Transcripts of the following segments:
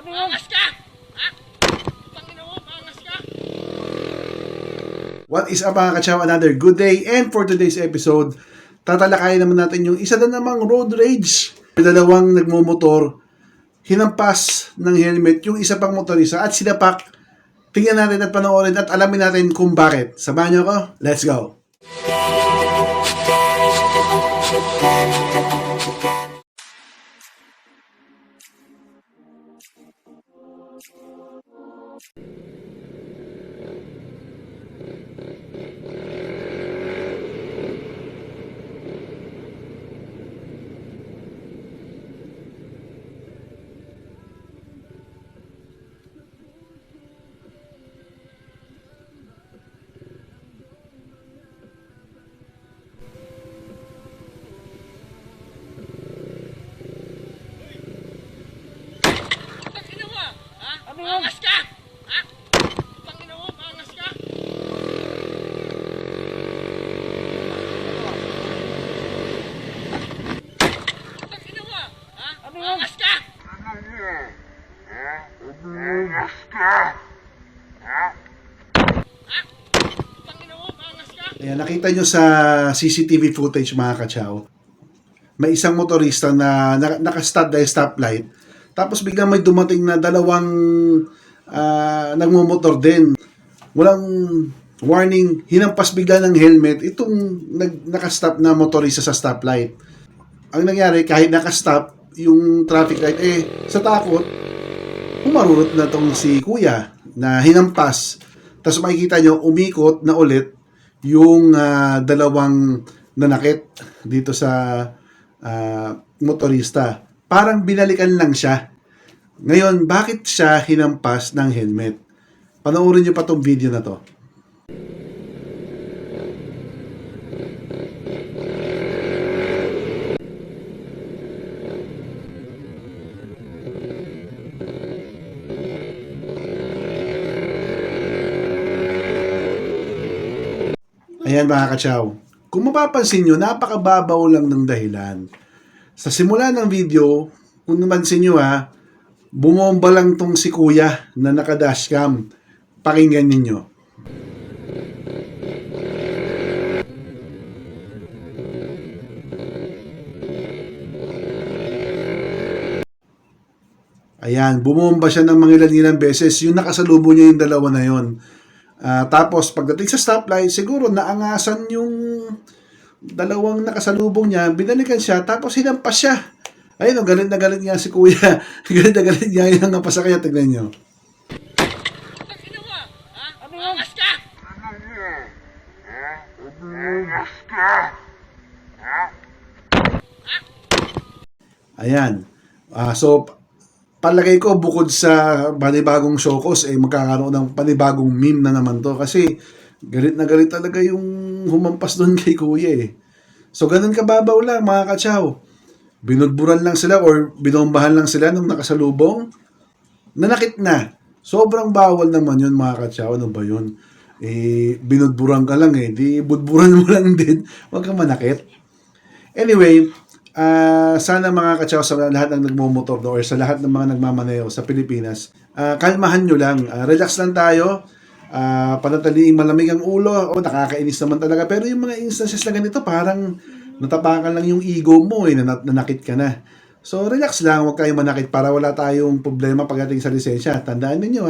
Angas ka! Ha? Pangina mo, angas ka! What is up mga kachaw? Another good day, and for today's episode, tatalakayin naman natin yung isa na namang road rage. Dalawang nagmumotor, hinampas ng helmet yung isa pang motorista at sinapak. Tingnan natin at panoorin at alamin natin kung bakit. Samahan niyo ako, let's go! Pangina mo, ha? Angas ka! Ha? Pangina mo, angas ka! Pangina mo, ha? Angas ka! Ha? Pangina mo, angas ka! Ayan, nakita nyo sa CCTV footage mga kachaw, may isang motorista na nakastop dahil stoplight. Tapos biglang may dumating na dalawang nagmumotor din. Walang warning, hinampas bigla ng helmet itong nakastop na motorista sa stoplight. Ang nangyari, kahit nakastop yung traffic light, sa takot, humarurot na tong si kuya na hinampas. Tapos makikita nyo, umikot na ulit yung dalawang nanakit dito sa motorista. Parang binalikan lang siya. Ngayon, bakit siya hinampas ng helmet? Panoorin nyo pa tong video na to. Ayan mga kachaw. Kung mapapansin nyo, napakababaw lang ng dahilan. Sa simula ng video, kung namansin nyo bumomba lang tong si kuya na naka-dashcam. Pakinggan ninyo. Ayan, bumomba siya ng mga ilan beses. Yung nakasalubong niya yung dalawa na yon. Tapos pagdating sa stoplight, siguro naangasan yung dalawang nakasalubong niya, binalikan siya, tapos hinampas siya. Ayun, galit na galit niya si kuya. Galit na galit niya yung nampas kaya, tignan niyo. Pangina mo, ha? Angas ka! Ayan. So, palagay ko, bukod sa panibagong showcase, magkakaroon ng panibagong meme na naman to. Kasi, galit na galit talaga yung humampas doon kay kuya So, ganun kababaw lang, mga kachaw. Binudburan lang sila or binombahan lang sila nung nakasalubong. Nanakit na. Sobrang bawal naman yun, mga kachaw. Ano ba yun? Binudburan ka lang Di budburan mo lang din. Huwag kang manakit. Anyway, sana mga kachaw sa lahat ng nagmumotor or sa lahat ng mga nagmamaneho sa Pilipinas, kalmahan nyo lang. Relax lang tayo. Panataliing malamig ang ulo. Nakakainis naman talaga. Pero yung mga instances na ganito, parang natapakan lang yung ego mo nanakit ka na. So, relax lang. Huwag kayong manakit para wala tayong problema pagdating sa lisensya. Tandaan ninyo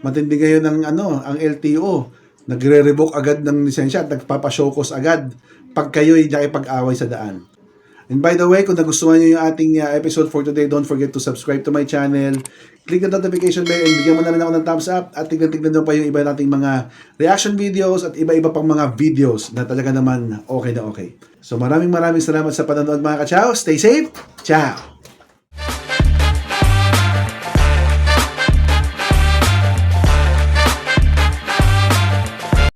matindi ngayon ang LTO. Nagre-revoke agad ng lisensya at nagpapashowcause agad pag kayo'y nakipag-away sa daan. And by the way, kung nagustuhan nyo yung ating episode for today, don't forget to subscribe to my channel. Click the notification bell and bigyan mo na rin ako ng thumbs up. At tignan nyo pa yung iba nating mga reaction videos at iba-iba pang mga videos na talaga naman okay na okay. So maraming salamat sa panonood mga kachaw. Stay safe. Ciao!